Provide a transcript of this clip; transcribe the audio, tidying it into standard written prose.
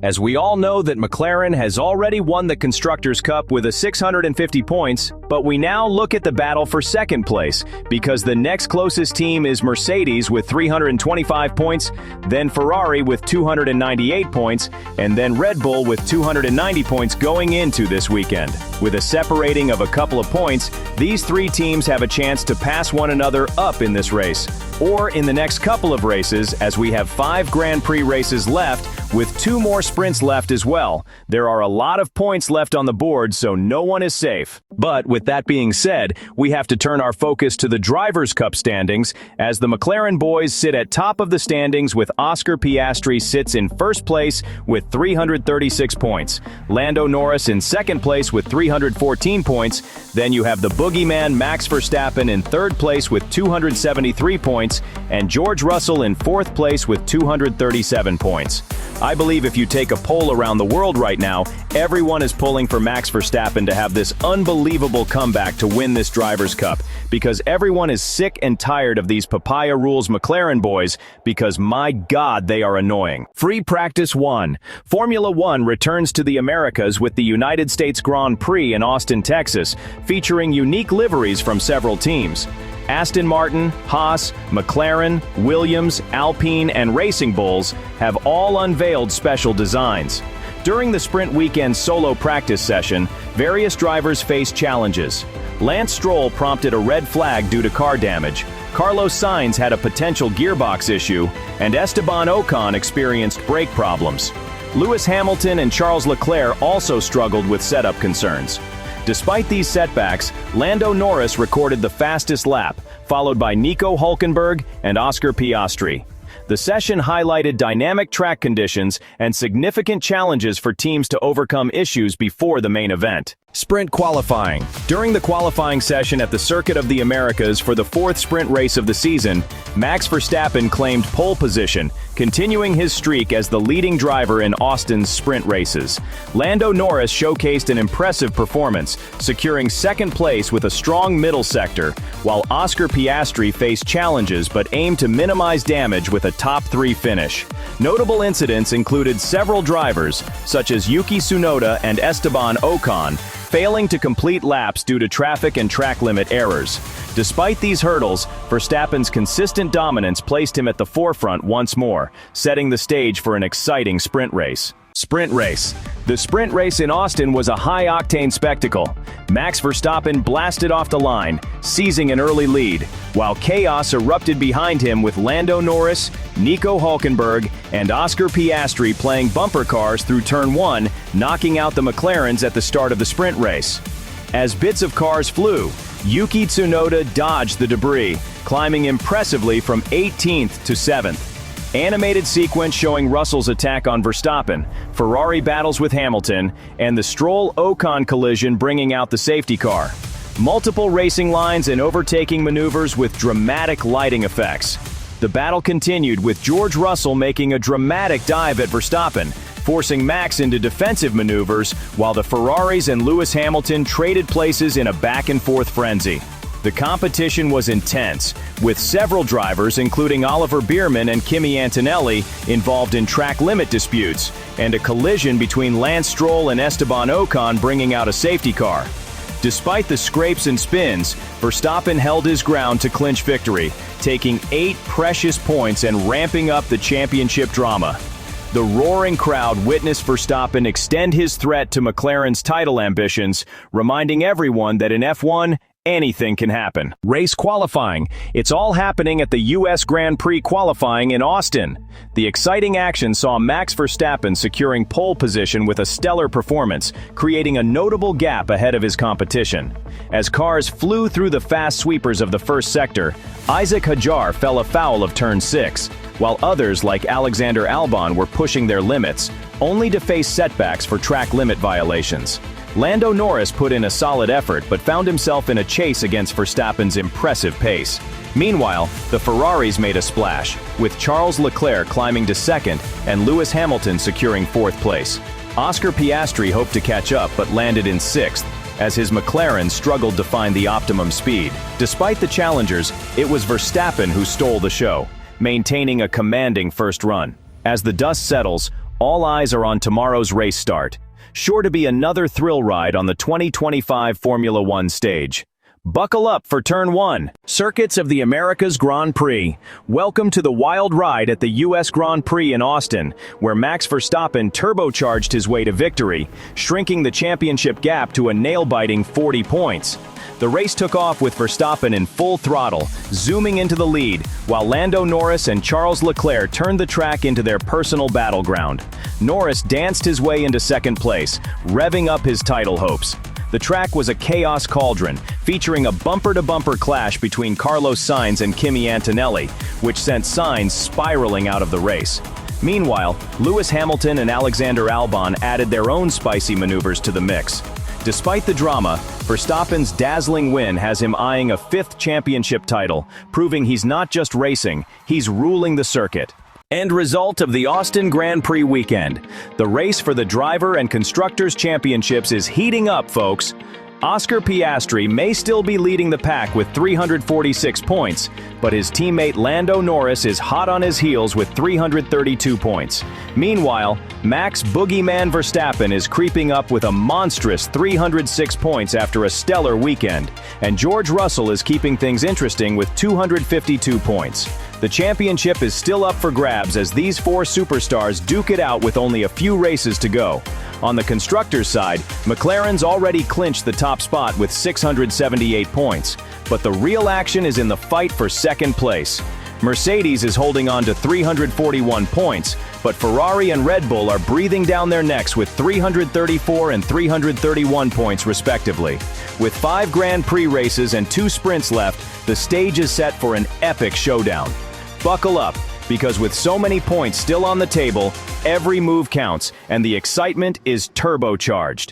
as we all know that McLaren has already won the Constructors' Cup with 650 points, but we now look at the battle for second place, because the next closest team is Mercedes with 325 points, then Ferrari with 298 points, and then Red Bull with 290 points going into this weekend. With a separating of a couple of points, these three teams have a chance to pass one another up in this race, or in the next couple of races, as we have 5 Grand Prix races left, with 2 more sprints left as well. There are a lot of points left on the board, so no one is safe. But with that being said, we have to turn our focus to the Drivers' Cup standings, as the McLaren boys sit at top of the standings with Oscar Piastri sits in first place with 336 points. Lando Norris in second place with 314 points. Then you have the boogeyman Max Verstappen in third place with 273 points, and George Russell in fourth place with 237 points. I believe if you take a poll around the world right now, everyone is pulling for Max Verstappen to have this unbelievable comeback to win this Drivers' Cup, because everyone is sick and tired of these papaya rules McLaren boys, because my God, they are annoying. Free Practice 1. Formula 1 returns to the Americas with the United States Grand Prix in Austin, Texas, featuring unique liveries from several teams. Aston Martin, Haas, McLaren, Williams, Alpine, and Racing Bulls have all unveiled special designs. During the sprint weekend solo practice session, various drivers faced challenges. Lance Stroll prompted a red flag due to car damage, Carlos Sainz had a potential gearbox issue, and Esteban Ocon experienced brake problems. Lewis Hamilton and Charles Leclerc also struggled with setup concerns. Despite these setbacks, Lando Norris recorded the fastest lap, followed by Nico Hülkenberg and Oscar Piastri. The session highlighted dynamic track conditions and significant challenges for teams to overcome issues before the main event. Sprint qualifying. During the qualifying session at the Circuit of the Americas for the 4th sprint race of the season, Max Verstappen claimed pole position, continuing his streak as the leading driver in Austin's sprint races. Lando Norris showcased an impressive performance, securing second place with a strong middle sector, while Oscar Piastri faced challenges but aimed to minimize damage with a top 3 finish. Notable incidents included several drivers, such as Yuki Tsunoda and Esteban Ocon, failing to complete laps due to traffic and track limit errors. Despite these hurdles, Verstappen's consistent dominance placed him at the forefront once more, setting the stage for an exciting sprint race. Sprint race. The sprint race in Austin was a high-octane spectacle. Max Verstappen blasted off the line, seizing an early lead, while chaos erupted behind him with Lando Norris, Nico Hülkenberg, and Oscar Piastri playing bumper cars through Turn 1, knocking out the McLarens at the start of the sprint race. As bits of cars flew, Yuki Tsunoda dodged the debris, climbing impressively from 18th to 7th. Animated sequence showing Russell's attack on Verstappen, Ferrari battles with Hamilton, and the Stroll-Ocon collision bringing out the safety car. Multiple racing lines and overtaking maneuvers with dramatic lighting effects. The battle continued with George Russell making a dramatic dive at Verstappen, forcing Max into defensive maneuvers, while the Ferraris and Lewis Hamilton traded places in a back-and-forth frenzy. The competition was intense, with several drivers, including Oliver Biermann and Kimi Antonelli, involved in track limit disputes, and a collision between Lance Stroll and Esteban Ocon bringing out a safety car. Despite the scrapes and spins, Verstappen held his ground to clinch victory, taking 8 precious points and ramping up the championship drama. The roaring crowd witnessed Verstappen extend his threat to McLaren's title ambitions, reminding everyone that in F1, anything can happen. Race qualifying. It's all happening at the U.S. Grand Prix qualifying in Austin. The exciting action saw Max Verstappen securing pole position with a stellar performance, creating a notable gap ahead of his competition. As cars flew through the fast sweepers of the first sector, Isaac Hadjar fell afoul of Turn 6, while others like Alexander Albon were pushing their limits, only to face setbacks for track limit violations. Lando Norris put in a solid effort but found himself in a chase against Verstappen's impressive pace. Meanwhile, the Ferraris made a splash, with Charles Leclerc climbing to second and Lewis Hamilton securing fourth place. Oscar Piastri hoped to catch up but landed in sixth, as his McLaren struggled to find the optimum speed. Despite the challengers, it was Verstappen who stole the show, maintaining a commanding first run. As the dust settles, All eyes are on tomorrow's race start. Sure to be another thrill ride on the 2025 Formula One stage. Buckle up for Turn 1. Circuits of the Americas Grand Prix. Welcome to the wild ride at the U.S. Grand Prix in Austin, where Max Verstappen turbocharged his way to victory, shrinking the championship gap to a nail-biting 40 points. The race took off with Verstappen in full throttle, zooming into the lead, while Lando Norris and Charles Leclerc turned the track into their personal battleground. Norris danced his way into second place, revving up his title hopes. The track was a chaos cauldron, featuring a bumper-to-bumper clash between Carlos Sainz and Kimi Antonelli, which sent Sainz spiraling out of the race. Meanwhile, Lewis Hamilton and Alexander Albon added their own spicy maneuvers to the mix. Despite the drama, Verstappen's dazzling win has him eyeing a fifth championship title, proving he's not just racing, he's ruling the circuit. End result of the Austin Grand Prix weekend. The race for the Driver and Constructors Championships is heating up, folks. Oscar Piastri may still be leading the pack with 346 points, but his teammate Lando Norris is hot on his heels with 332 points. Meanwhile, Max Boogeyman Verstappen is creeping up with a monstrous 306 points after a stellar weekend, and George Russell is keeping things interesting with 252 points. The championship is still up for grabs as these four superstars duke it out with only a few races to go. On the constructors' side, McLaren's already clinched the top spot with 678 points, but the real action is in the fight for second place. Mercedes is holding on to 341 points, but Ferrari and Red Bull are breathing down their necks with 334 and 331 points respectively. With 5 Grand Prix races and 2 sprints left, the stage is set for an epic showdown. Buckle up, because with so many points still on the table, every move counts, and the excitement is turbocharged.